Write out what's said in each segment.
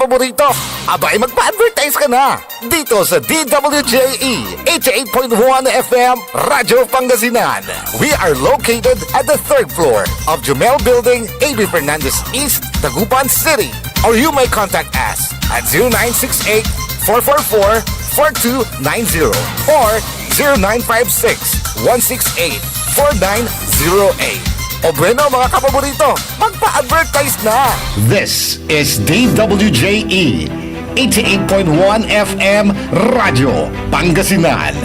paborito. Abay, magpa-advertise ka na. Dito sa DWJE 88.1 FM, Radyo Pangasinan. We are located at the 3rd floor of Jumel Building, A.B. Fernandez East, Dagupan City. Or you may contact us at 0968-444-4290 or 0956-168-4908. O bueno mga kapaborito, magpa-advertise na! This is DWJE 88.1 FM Radio Pangasinan,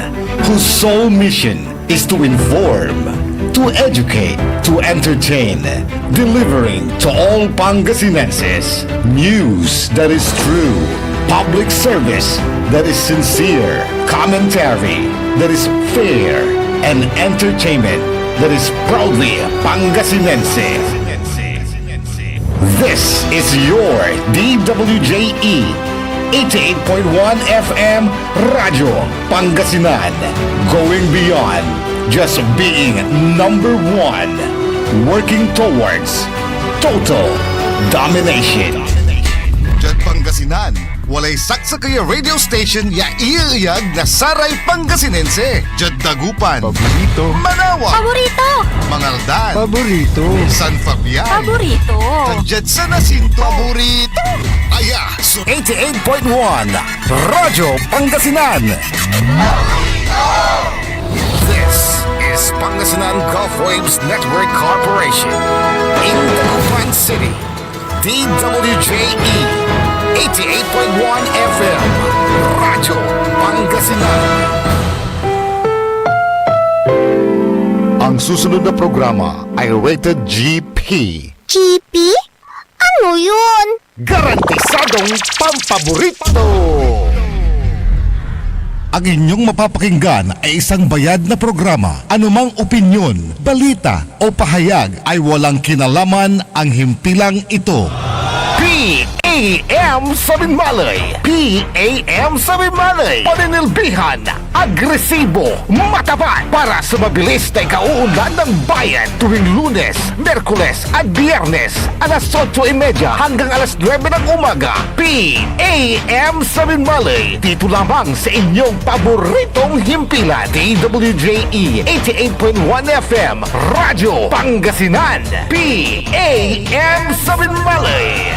whose sole mission is to inform, to educate, to entertain, delivering to all Pangasinenses news that is true, public service that is sincere, commentary that is fair, and entertainment that is proudly Pangasinense. This is your DWJE 88.1 FM Radio Pangasinan, going beyond just being number one, working towards total domination. Diyan Pangasinan, walay saksa kaya radio station ya iiyag na saray Pangasinense. Diyan Dagupan, Paborito. Manawa, Paborito! Mangaldan, Paborito. San Fabian, Paborito! Diyan sa Nasinto, paborito. Aya, so 88.1 Radyo Pangasinan. This is Pangasinan Gulf Waves Network Corporation in Dagupan City. DWJE 88.1 FM Radyo Pangasinan. ang susunod na programa ay rated GP. GP? Ano yun? Garantisadong pampaborito. Ang inyong mapapakinggan ay isang bayad na programa. Anumang opinyon, balita o pahayag ay walang kinalaman ang himpilang ito. PAM Sabinmalay. PAM Sabinmalay. Paninilbihan, agresibo, matapat para sa mabilis na ikauunlad ng bayan tuwing Lunes, Merkules at Biyernes alas 8:30 hanggang alas 9 ng umaga. PAM Sabinmalay. Dito lamang sa inyong paboritong himpilan. DWJE 88.1 FM Radyo Pangasinan. PAM Sabinmalay.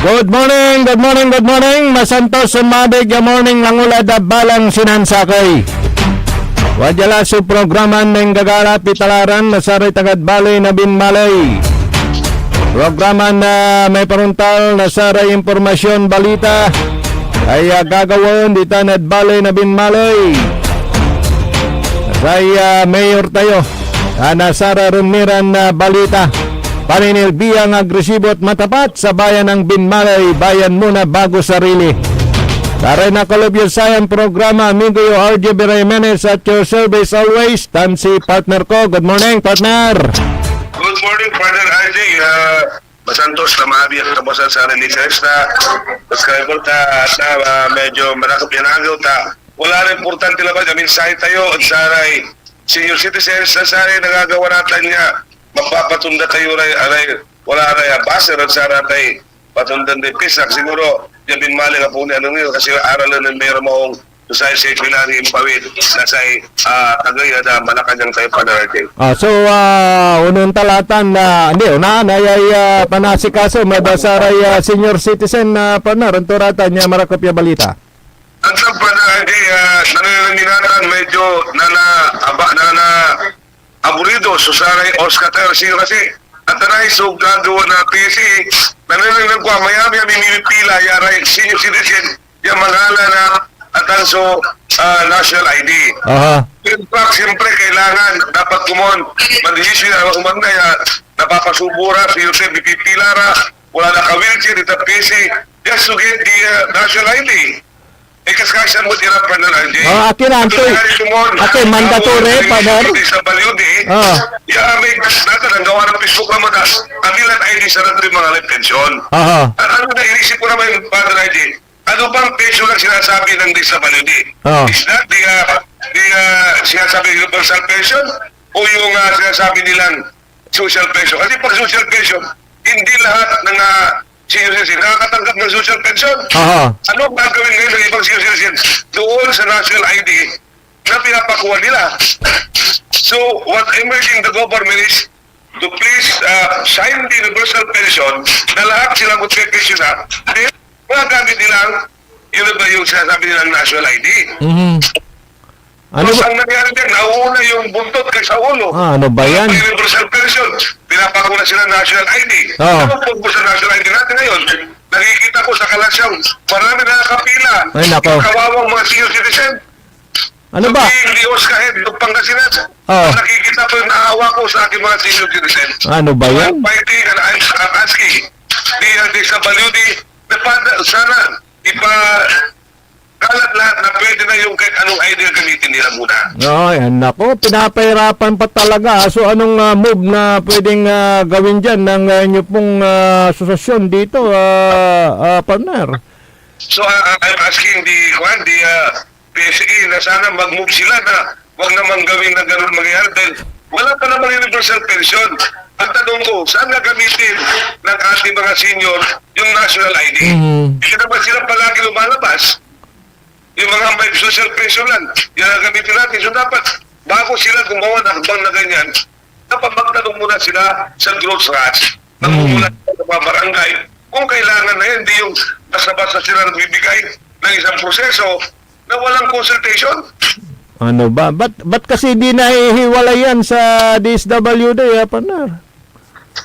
Good morning, good morning, good morning. Masantos sumabig yung morning ng ulad at balang sinansakay. Wadjala su programan ng gagara pitalaran masaray tagad balay na binmalay. Programan na may paruntal na saray impormasyon balita ay gagawin dito na balay na binmalay. Nasay mayor tayo na Sara Rumiran na balita. Paninilbiyang agresibo at matapat sa bayan ng Binmalay, bayan muna bago sarili. Taray na Colombian Science programa, amigo yo RJ Jimenez at your service always. Tansi partner ko. Good morning, partner. Good morning, partner RJ. Masantos na mahabi ang tapusan sa listeners na subscriber ta na medyo marakap yan agaw ta. Wala rin importante labas. Mensahe tayo at saray senior citizens na saray nagagawa natin niya. Magpapatunda tayo ray wala ray baser at sana tayo patundan de pisak siguro yung binmali ka po ni ano nyo kasi aralan ng mayroon mong tusay sa pinari impawid na sa tagay na malakanyang tayo panarate. So, unang talatan na, hindi, nayay panasikaso, madasaray senior citizen na partner, ang turatan niya marakopya balita. Ang sa panarate, nananaminatan medyo aburido so saray Oscar siya kasi at taray so gagawa na PC nananamin ko mayami mimipila yaray senior citizen yung mangala na atanso national ID. In fact, siyempre kailangan dapat kumon mag-issue na umangay napapasubura si Jose Bipipilara wala na ka-wheelchair ita PC just to get the national ID. Kaskasan mo tira pa na RJ. Akin na, akin, mandatory, partner. Sa Balyodi, may nata nang gawa ng Facebook na matas, kamilan ID sa natin mga pension. Ano na inisip ko naman, partner RJ, ano bang pension ang sinasabi ng disability? Is that the sinasabi universal pension o yung sinasabi nilang social pension. Kasi pag social pension, hindi lahat ng senior citizen nakakatanggap ng social pension. Aha. Ano ang gagawin ngayon ng ibang senior citizen doon sa national ID na pinapakuha nila? So, what I'm urging the government is to please sign the universal pension na lahat silang magpe-pension na. Then, magagamit nilang yung sinasabi nilang national ID. Mhm. Ano Tapos ba? ang nangyari dyan, nauna yung buntot kaysa ulo. Ano ba yan? Ang universal pension, pinapakuna sila ng national ID. Oo. Ano po sa national ID natin ngayon? Nakikita ko sa Kalasyaw, marami na nakapila. Ay, nako. Kawawang mga senior citizen. Ano ba? Hindi Oscar itong Pangasinan. Oo. Nakikita ko yung naawa ko sa aking mga senior citizen. Ano ba yan? I'm fighting and I'm asking the DSWD na sana kalat lahat na pwede na yung kahit anong idea gamitin nila muna. Ay, nako, pinapahirapan pa talaga. So, anong move na pwedeng gawin dyan ng inyo pong asosasyon dito, partner? So I'm asking the PSE na sana mag-move sila na wag naman gawin na gano'n mangyayari dahil wala pa naman universal pension. Ang tanong ko, saan gagamitin ng ating mga senior yung national ID? Hindi naman sila palagi lumalabas. Yung mga may social pension lang, yan ang gamitin natin. So dapat, bago sila gumawa ng hakbang na ganyan, dapat magtanong muna sila sa growth rats, magmumula sa mga barangay, kung kailangan na yan, hindi yung basta-basta sila nagbibigay ng isang proseso na walang consultation. Ano ba? Ba't kasi di nahihiwalay yan sa DSWD, partner?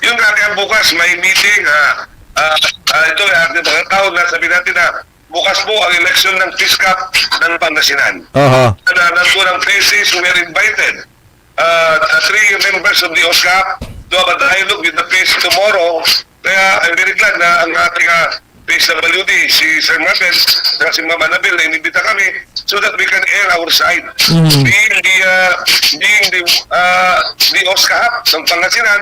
Yung nga kaya bukas may meeting, ito yung ating mga tao na sabi natin na bukas po ang election ng PISCAP ng Pangasinan. Aha. Nandun ang places who were invited. 3 members of the OSCAP to have a dialogue with the PIS tomorrow. Kaya I'm very glad na ang ating PSWD, si Sir Mabel, at si Mama Nabel, na inibita kami so that we can air our side. Being the OSCAP ng Pangasinan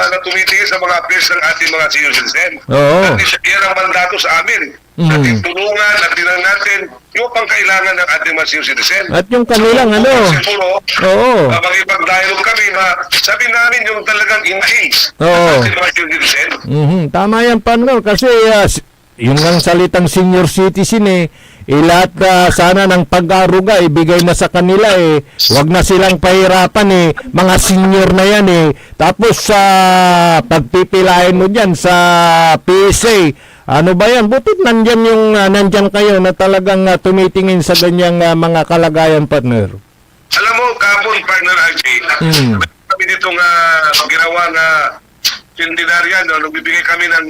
na tumitingin sa mga affairs ng ating mga senior citizen. Oo. At yan ang mandato sa amin. Natin tulungan at tinan natin yung pangkailangan ng ating mga senior citizen. At yung kanilang Siguro, Oo. makipag-dialogue kami, sabi namin yung talagang in-age Oo. ng mga senior citizen. Tama yan, partner, kasi yung ang salitang senior citizen lahat sana ng pag-aruga ibigay na sa kanila wag na silang pahirapan mga senior na yan tapos sa pagpipilahin mo dyan sa PSA, ano ba yan, butit nandyan kayo na talagang tumitingin sa ganyang mga kalagayan, partner. Alam mo, kapon, partner RJ, kami ditong ginawa na centenarian, nagbibigay kami ng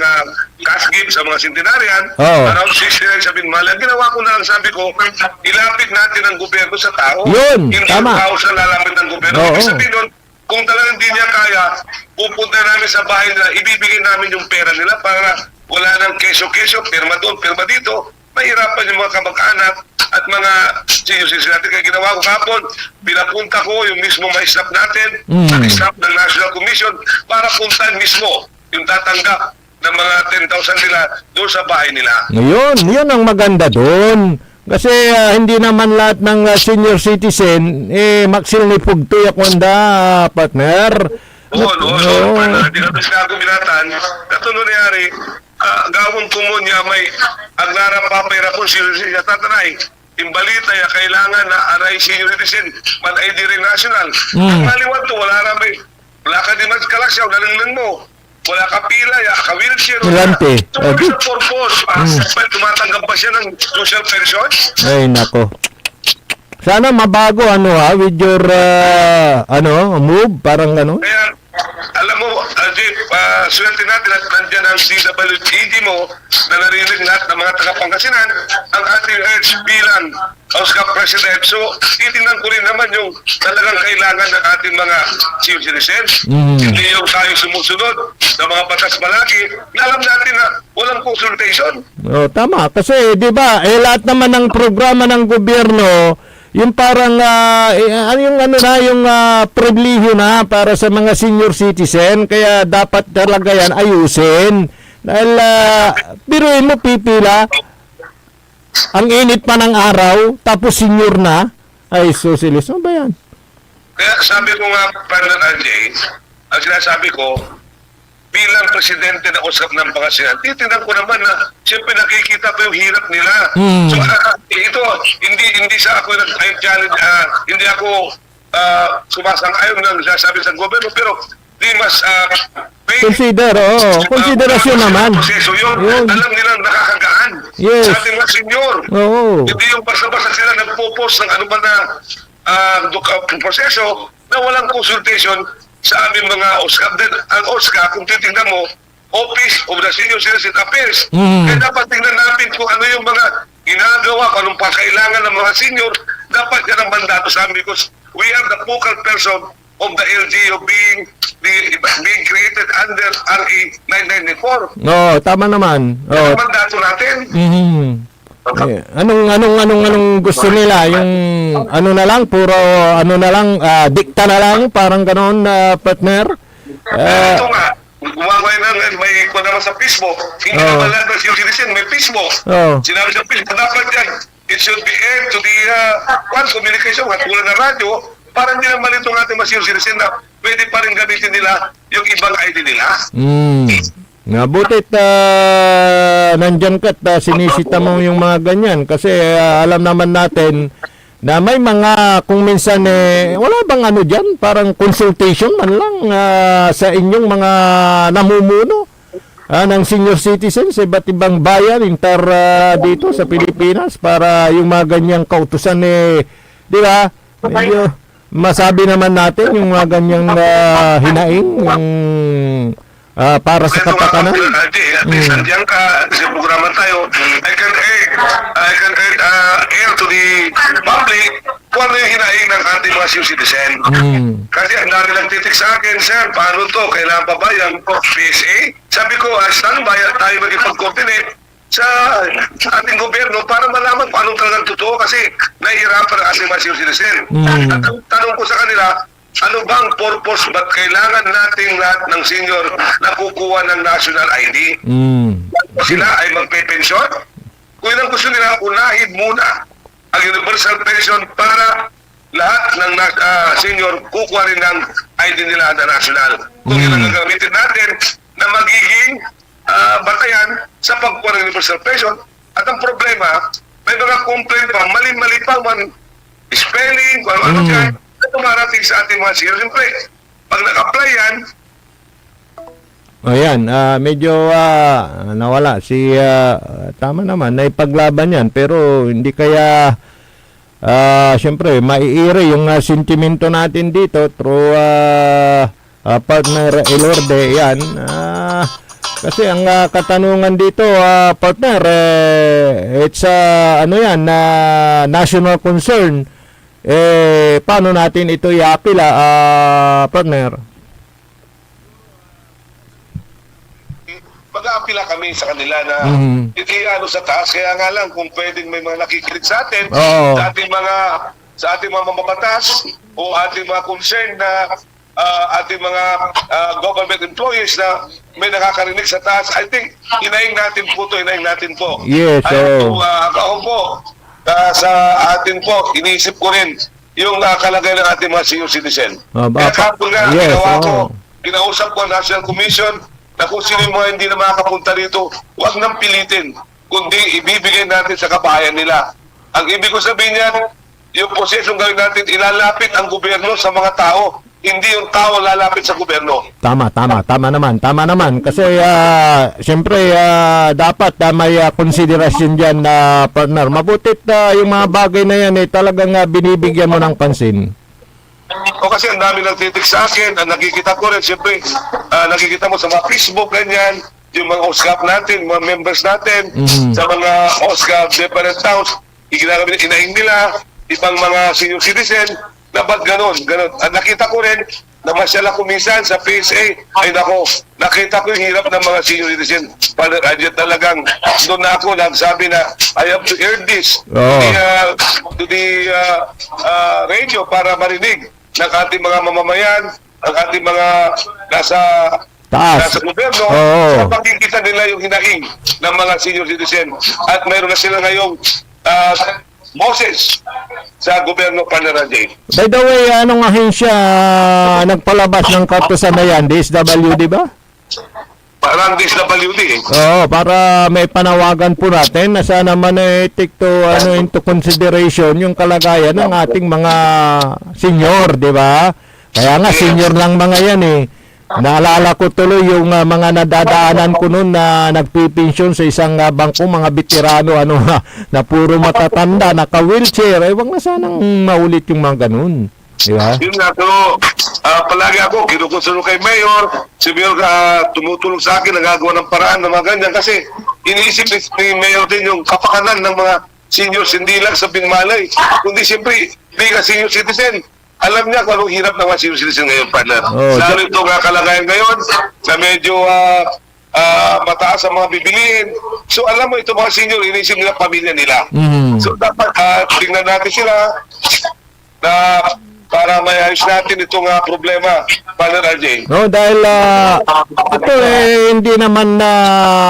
cash gift sa mga centenarian, around 69 sa Binmala. Ginawa ko na lang, sabi ko, ilapit natin ang gobyerno sa tao. Yun, Hindi tama. ang tao sa lalapit ng gobyerno. Oo. Ibig sabihin nun, kung talagang hindi niya kaya, pupunta namin sa bahay nila, ibibigay namin yung pera nila para wala nang keso-keso, pirma doon, pirma dito. Mahirapan yung mga kamag-anak at mga senior citizen natin. Kaya ginawa ko kapon, pinapunta ko yung mismo mga staff natin, at staff ng National Commission, para puntahan mismo yung tatanggap ng mga 10,000 nila doon sa bahay nila. Yun ang maganda doon. Kasi hindi naman lahat ng senior citizen maksil ni Pugtoy Akwanda, partner. Oo. Hindi ka sa binatan, kato nangyari, gawon kumo niya may agnara papayra po siya tatanay. Imbalita ya kailangan na aray senior citizen man ID rin national. Ang maliwan to, wala ka di man kalasyaw, nalang mo. Wala ka pila, ya ka wheelchair. Milante. So, what is the purpose? Tumatanggap ba siya ng social pension? Ay, nako. Sana mabago with your move, parang Kaya, alam mo, swerte natin at nandiyan ang DWD mo na narinig lahat ng mga taga-Pangasinan ang ating urge bilang OSCAP President. So, titingnan ko rin naman yung talagang kailangan ng ating mga senior citizens. Hindi yung tayo sumusunod sa mga batas malaki. Alam natin na walang consultation. Tama. Kasi, di ba, lahat naman ng programa ng gobyerno, yung parang yung pribilehyo na para sa mga senior citizen, kaya dapat talaga yan ayusin. Dahil biruin mo pipila, ang init pa ng araw, tapos senior na, Ay, socialist. Ano ba yan? Kaya sabi ko nga, Partner RJ, ang sinasabi ko, bilang presidente ng USAP ng Pangasinan, titignan ko naman na siyempre nakikita ko yung hirap nila. So ito, hindi sa ako nag-challenge, hindi ako sumasang-ayon ng sasabi sa gobyerno, pero di mas Consider, oo. Konsiderasyon naman. proseso yun. Yun. Alam nilang nakakagaan Yes. sa ating mga senyor. Oo. Hindi yung basta-basta sila nagpo-post ng ano ba na proseso na walang consultation sa aming mga OSCAP. Then, ang OSCAP, kung titingnan mo, Office of the Senior Citizen Affairs. Kaya dapat tingnan natin kung ano yung mga ginagawa, kung anong pakailangan ng mga senior. Dapat yan ang mandato sa amin because we are the focal person of the LGU being created under RA 994. Oo, tama naman. Yan Oo. ang mandato natin. Anong gusto nila? Yung ano na lang, puro ano na lang, dikta na lang, parang ganoon, partner? Ito nga, gumagawa ng may kung naman sa Facebook, hindi naman lahat ng senior citizen may Facebook. Sinabi sa Facebook, dapat yan, it should be aired to the one communication, katulad ng radyo, para hindi naman itong ating mga senior citizen na pwede pa rin gamitin nila yung ibang ID nila. Nabutit nandyan ka at sinisita mo yung mga ganyan kasi alam naman natin na may mga kung minsan wala bang ano dyan parang consultation man lang sa inyong mga namumuno ng senior citizens sa iba't ibang bayan dito sa Pilipinas para yung mga ganyang kautusan di ba medyo masabi naman natin yung mga ganyang hinaing yung para sa kapakanan. At least nandiyan ka sa programa tayo, I can air to the public kung ano yung hinaing ng ating mga senior citizen. Kasi ang dami lang titik sa akin, sir, paano to? Kailangan pa ba yung PSA? Sabi ko, standby tayo magipag-coordinate sa ating gobyerno para malaman kung anong talagang totoo kasi nahihirapan ang ating mga senior citizen. At ang tanong ko sa kanila, ano bang purpose ba't kailangan nating lahat ng senior na kukuha ng national ID? Sila ay magpe-pension? Kung yun ang gusto nila, unahin muna ang universal pension para lahat ng senior kukuha rin ng ID nila na national. Kung yun ang gagamitin natin na magiging batayan sa pagkuha ng universal pension. At ang problema, may mga complaint pa, mali-mali pa man spelling, kung ano dyan, tumarating sa ating mga senior. Siyempre, pag nag-apply yan, Ayan, medyo nawala si tama naman naipaglaban yan pero hindi kaya syempre maiire yung sentimento natin dito through partner Elorde yan kasi ang katanungan dito partner it's ano yan national concern paano natin ito iapila partner? mag-aapila kami sa kanila na hindi sa taas. Kaya nga lang kung pwedeng may mga nakikinig sa atin, sa ating mga mamabatas o ating mga concern na ating mga government employees na may nakakarinig sa taas. I think inaing natin po. Yes, ako po, sa atin po, iniisip ko rin yung kalagayan ng ating mga senior citizen. Kaya kapag nga, kinausap ko ang National Commission na kung sino yung mga hindi na makakapunta rito, huwag nang pilitin, kundi ibibigay natin sa kabahayan nila. Ang ibig ko sabihin yan, yung prosesong gawin natin, ilalapit ang gobyerno sa mga tao, hindi yung tao lalapit sa gobyerno. Tama naman. Kasi siyempre dapat may konsiderasyon dyan na partner. Mabutit yung mga bagay na yan talagang binibigyan mo ng pansin. O kasi ang dami nagtitik sa akin, nakikita ko rin, siyempre, nakikita mo sa mga Facebook, ganyan, yung mga OSCAP natin, mga members natin, sa mga OSCAP different towns, inaing nila, ibang mga senior citizen, na ba't ganon. At nakita ko rin, na masyala ko minsan sa PSA, ay nako, nakita ko yung hirap ng mga senior citizen. Talagang, doon na ako nagsabi na, I have to air this to the radio para marinig ng ating mga mamamayan, ang ating mga nasa gobyerno, sa pagkikita nila yung hinaing ng mga senior citizen. At mayroon na sila ngayong boses sa gobyerno, Partner Jay. By the way, anong ahensya nagpalabas ng kautusan na yan? DSWD ba? Parang DSWD eh. Oo, para may panawagan po natin na sana man take to, into consideration yung kalagayan ng ating mga senior, di ba? Kaya nga, senior lang mga yan eh. Naalala ko tuloy yung mga nadadaanan ko noon na nagpipensyon sa isang bangko, mga veterano na puro matatanda, naka-wheelchair. Wag na sanang maulit yung mga ganun. Di ba? Yun nga, pero palagi ako, kinukonsulong kay Mayor, si Mayor tumutulong sa akin, nagagawa ng paraan ng mga ganyan. Kasi iniisip ni Mayor din yung kapakanan ng mga seniors, hindi lang sa Binmalay, kundi siyempre, being a senior citizen, alam niya kung anong hirap ng mga senior citizen ngayon, partner. Lalo itong kalagayan ngayon, na medyo mataas ang mga bibilihin. So alam mo, itong mga senior, iniisip nila pamilya nila. So dapat tingnan natin sila na para mayayos natin itong problema, Partner RJ. No, dahil ito hindi naman na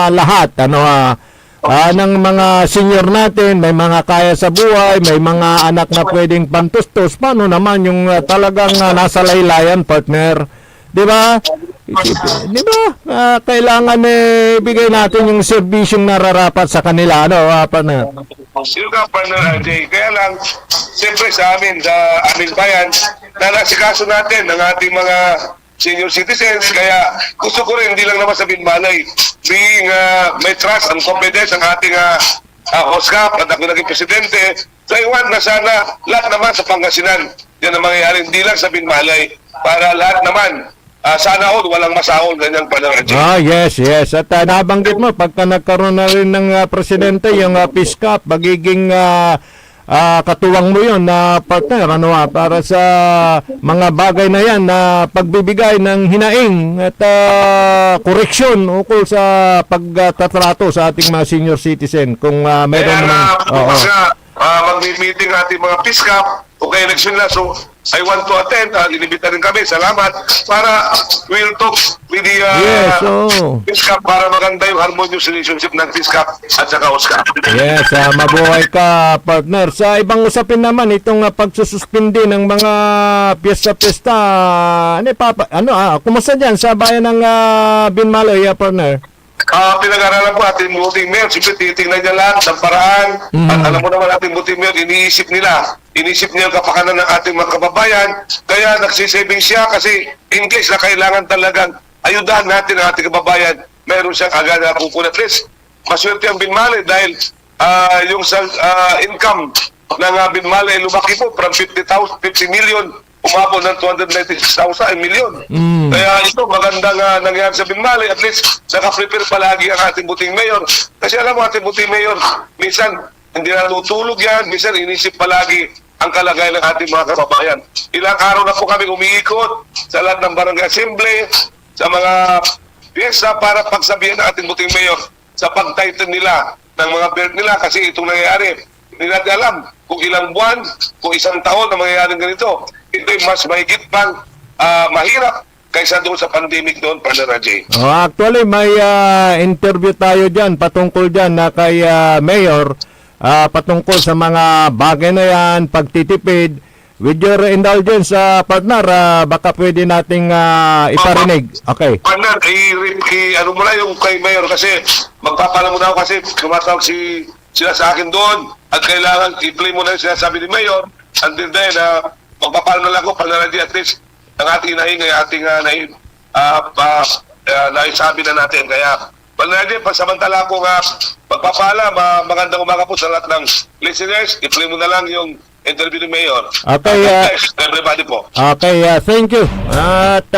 lahat ng mga senior natin, may mga kaya sa buhay, may mga anak na pwedeng pantustos. Paano naman yung talagang nasa laylayan, partner? 'Di ba? Di ba? Kailangan bigay natin yung serbisyong nararapat sa kanila, partner? Sino ka, Partner RJ? Kaya lang, siyempre sa amin, sa aming bayan, na nasikaso natin ng ating mga senior citizens. Kaya gusto ko rin, hindi lang naman sa Binmalay, being may trust and confidence ang ating OSCAP at ako naging presidente. So I want na sana lahat naman sa Pangasinan, yan ang mangyayari, hindi lang sa Binmalay, para lahat naman sana all walang masahol, ganyan, Partner RJ. Yes. At nabanggit mo, pagka nagkaroon na rin ng presidente, yung peace cup, magiging katuwang mo yun na partner, para sa mga bagay na yan na pagbibigay ng hinaing at koreksyon ukol sa pagtatrato sa ating mga senior citizen. Kung mayroon naman... mag-meeting ating mga peace cup o kaya election na. So, I want to attend. Inibita rin kami. Salamat. Para we'll talk with the peace cup para maganda yung harmonious relationship ng peace cup at saka OSCAP. Yes, mabuhay ka, partner. Sa ibang usapin naman, itong pagsususpindi ng mga piyesta-piyesta, kumusta dyan sa bayan ng Binmalay, partner? Pinag-aralan po ating buting mayor, siyempre titingnan niya lahat ng paraan. At alam mo naman ating buting mayor, iniisip niya yung kapakanan ng ating mga kababayan. Kaya nagsisaving siya kasi in case na kailangan talagang ayudahan natin ang ating kababayan, meron siyang agad na kukunan. At least, maswerte ang Binmalay dahil yung income ng Binmalay lumaki po from 50 million umabot ng 296,000 million. Kaya ito, magandang nangyari sa Binmalay. At least, naka-prepare palagi ang ating buting mayor. Kasi alam mo, ating buting mayor, minsan, hindi na natutulog yan. Minsan, inisip palagi ang kalagayan ng ating mga kababayan. Ilang araw na po kami umiikot sa lahat ng barangay assembly, sa mga piyesta para pagsabihan ng ating buting mayor sa pag-tighten nila ng mga belt nila kasi itong nangyayari. Hindi natin alam kung ilang buwan, kung isang taon na mangyayaring ganito. Ito'y mas mahigit pang mahirap kaysa doon sa pandemic doon, Partner RJ. Actually, may interview tayo dyan, patungkol dyan na kay Mayor, patungkol sa mga bagay na yan, pagtitipid. With your indulgence, partner, baka pwede nating iparinig. Okay. Partner, ano mo na yung kay Mayor kasi magpapala mo na ako kasi tumatawag sila sa akin doon at kailangan i-play mo na yung sinasabi ni Mayor until then, magpapala na lang ako, Partner RJ, at least ang ating naingay, ating naisabi na natin. Kaya, Partner RJ, pasamantala ako magpapala, magandang umaga po sa lahat ng listeners. I-play mo na lang yung interview ni Mayor. Okay, everybody po. Okay, thank you. At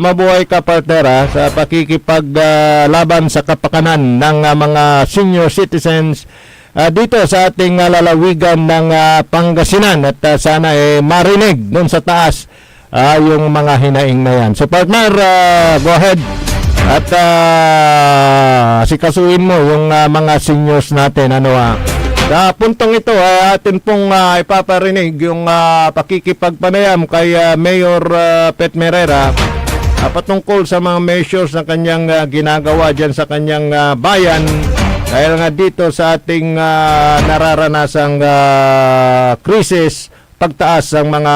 mabuhay ka, partner, sa pakikipaglaban sa kapakanan ng mga senior citizens dito sa ating lalawigan ng Pangasinan. At sana marinig doon sa taas yung mga hinaing na yan. So, partner, go ahead. At sikasuin mo yung mga seniors natin. Sa puntong ito, atin pong ipaparinig yung pakikipagpanayam kay Mayor Pet Merera patungkol sa mga measures na kanyang ginagawa dyan sa kanyang bayan Dahil nga dito sa ating nararanasang krisis, pagtaas ng mga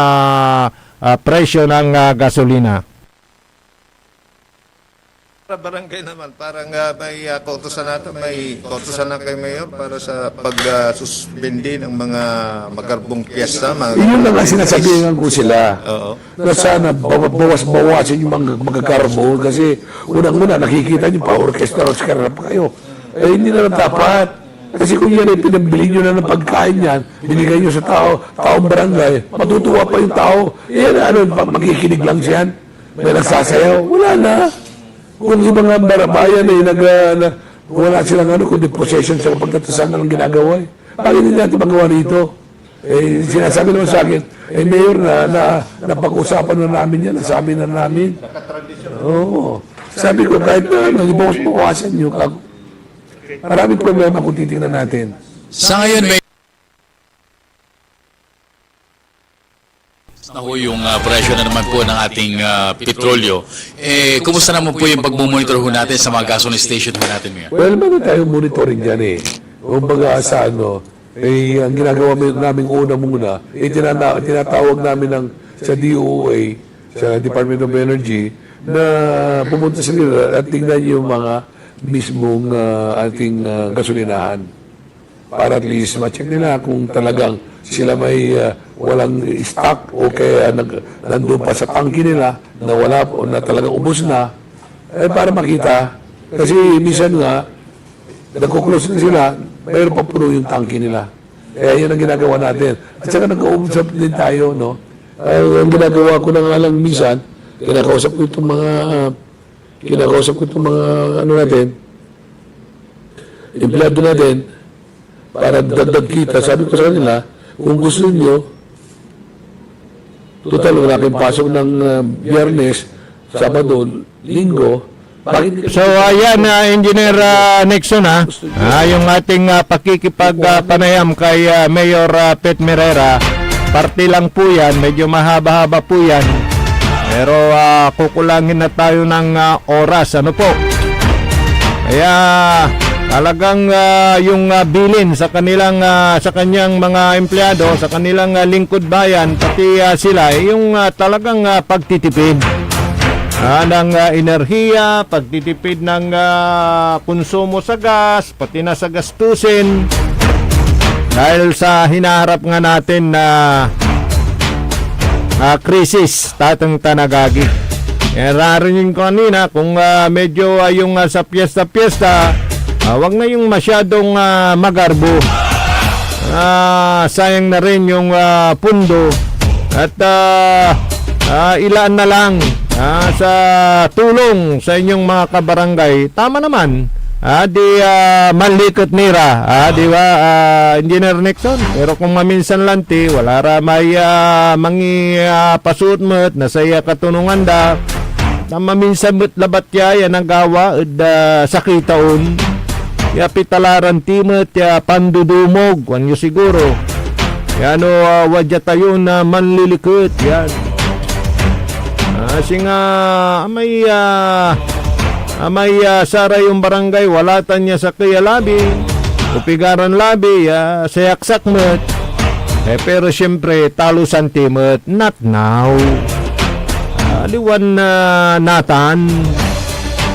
presyo ng gasolina. Para barangay naman, parang may kautusan natin, may kautusan na kay Mayor para sa pag-suspindi ng mga magarbong piyesta. Yun na nga sinasabihan ko sila. Oo. Na sana bawas-bawasin yung mga magkakarbo kasi unang-una nakikita nyo pa orkestra o skarap kayo. Eh hindi na dapat. Kasi kung yan ay pinambili nyo na ng pagkain yan, binigay nyo sa taong barangay, matutuwa pa yung tao. Yan makikinig lang siyan. May nagsasayaw. Wala na. Kung yung mga bayan ay wala silang kundi possession sa pagtatasan ng ginagawa. Bakit hindi natin magawa rito? Eh, sinasabi naman sa akin, Mayor, napag-usapan na namin yan, nasabi na namin. Oo. Sabi ko, kahit bawasan nyo, maraming problema kung titingnan natin. Sa ngayon, may na ho yung presyo na naman po ng ating petrolyo. Kumusta naman po yung pagmumonitor ho natin sa mga gasoline station ho natin ngayon? Well, meron tayong monitoring dyan eh. Kumbaga sa ang ginagawa namin muna, tinatawag namin sa DOA, sa Department of Energy, na pumunta sila at tingnan yung mga mismong ating gasolinahan. Para at least ma-check nila kung talagang sila may walang stock o kaya nandun pa sa tangke nila na wala o na talagang ubos na, para makita. Kasi minsan nga, nagkuklose na sila, mayroon pa puno yung tangke nila. Yan ang ginagawa natin. At saka nag-uusap din tayo, no? Ang ginagawa ko na nga lang minsan, kinakausap ko itong mga natin, empleyado natin, para dagdag kita. Sabi ko sa kanila, kung gusto nyo, total wala kayong pasok ng Biyernes, Sabado, Linggo, So ayan Engineer Nixon yung ating pakikipagpanayam kay Mayor Pet Merera. Parte lang po yan, medyo mahaba-haba po yan. Pero kukulangin na tayo ng oras, ano po. Kaya talagang yung bilin sa kanilang sa kanyang mga empleyado, sa kanilang lingkod bayan, pati sila yung talagang pagtitipid ng enerhiya, pagtitipid ng konsumo sa gas, pati na sa gastusin. Dahil sa hinaharap nga natin na krisis, tatang tanagagi. Rarinig ko kanina kung medyo yung sa piyesta-piyesta, wag na yung masyadong magarbo. Sayang na rin yung pundo. At ilaan na lang sa tulong sa inyong mga kabarangay. Tama naman. Manlikot nira. Di ba, Engineer Nixon? Pero kung maminsan lanti, wala ra may mangi pasutmet na saya katunungan da. Na maminsan met labat yan ang gawa sakitaon. Ya pitalaran timet ya pandudumog. Wanyo siguro. Yan wadya tayo na manlilikot. Yan. Kasi nga may sara yung barangay, wala tanya sa kaya labi, upigaran labi, sayaksak met. Pero siyempre, talo santimet, not now. Aliwan natan,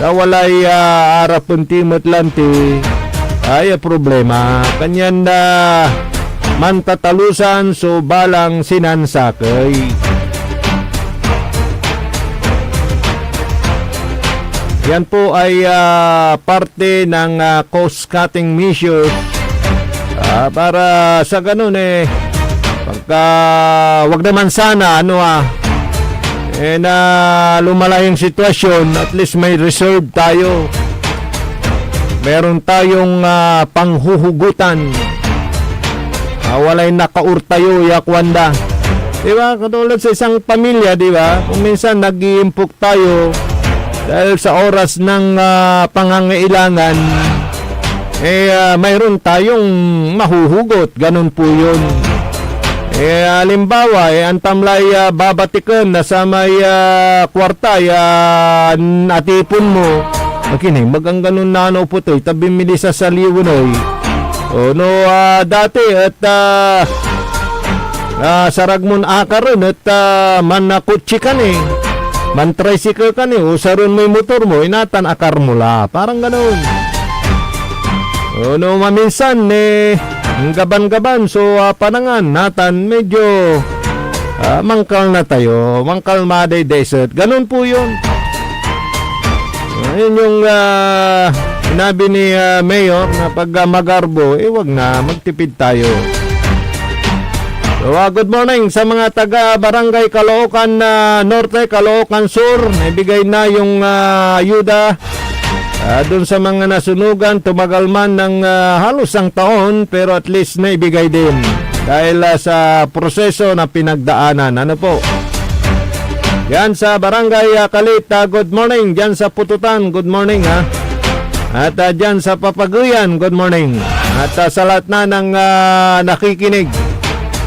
walay arap puntimet lanti, ay problema. Kanyan mantatalusan so balang sinansakay. Yan po ay parte ng cost-cutting measures para sa ganun pagka wag naman sana na lumala yung sitwasyon, at least may reserve tayo. Meron tayong panghuhugutan. Walay nakaurtayo yakwanda. Diba? Katulad sa isang pamilya, diba? Kung minsan nag-iimpok tayo dahil sa oras ng pangangailangan, mayroon tayong mahuhugot. Ganun po yun. Halimbawa, ang tamlay babatikan na sa may kwarta, natipon mo, Makinig, magang ganun na ano po to, tabi mili sa saliwanoy. O no, dati at saragmon akaron at manakutsi ka ni, man tricycle ka ni, o saron mo yung motor mo, inatan akar mula. Parang ganun. O no, maminsan ang gaban-gaban, so panangan natan medyo mangkal na tayo, mangkal maday desert. Ganun po yun. Ayun yung sinabi ni Mayor na pag magarbo, wag na, magtipid tayo. So, good morning sa mga taga Barangay Caloocan Norte, Caloocan Sur. Naibigay na yung ayuda dun sa mga nasunugan. Tumagal man ng halos ang taon, pero at least naibigay din. Dahil sa proseso na pinagdaanan. Ano po? Yan sa Barangay Kalit, good morning. Diyan sa Pututan, good morning ha. At diyan sa Papaguyan, good morning. At sa lahat na ng nakikinig,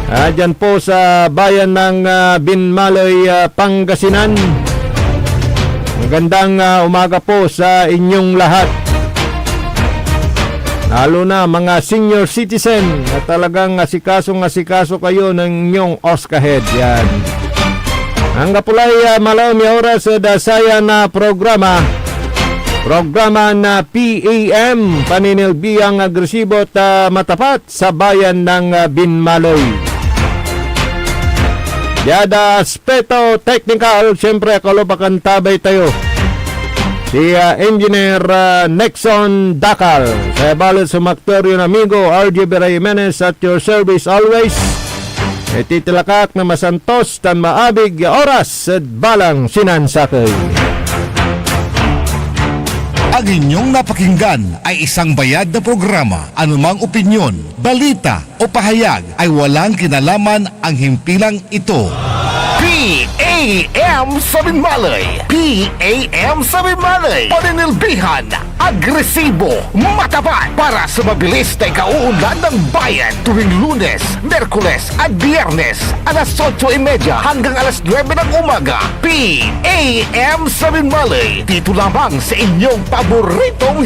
diyan po sa bayan ng Binmaloy, Pangasinan. Magandang umaga po sa inyong lahat. Lalo na mga senior citizen na talagang asikaso kayo ng inyong oskahed. Yan. Ang kapulay malaw mi oras sa dasaya na programa na PAM, paninilbihang agresibo at matapat sa bayan ng Binmaloy. Yada aspeto technical, siyempre kalobakan tabay tayo. Si Engineer Nexon Dakal, sa balot sa Mactorio amigo RJ Jimenez at your service always. Titilakak na masantos tan maabig oras at balang sinansakay. Ang inyong napakinggan ay isang bayad na programa. Anumang opinyon, balita o pahayag ay walang kinalaman ang himpilang ito. PAM sa Binmaloy. PAM sa Binmaloy. Paninilbihan, agresibo, matapat para sa mabilis na ikauunlad ng bayan tuwing Lunes, Merkules at Biyernes alas 8:30 hanggang alas 9 ng umaga. PAM sa Binmaloy. Dito lamang sa inyong paboritong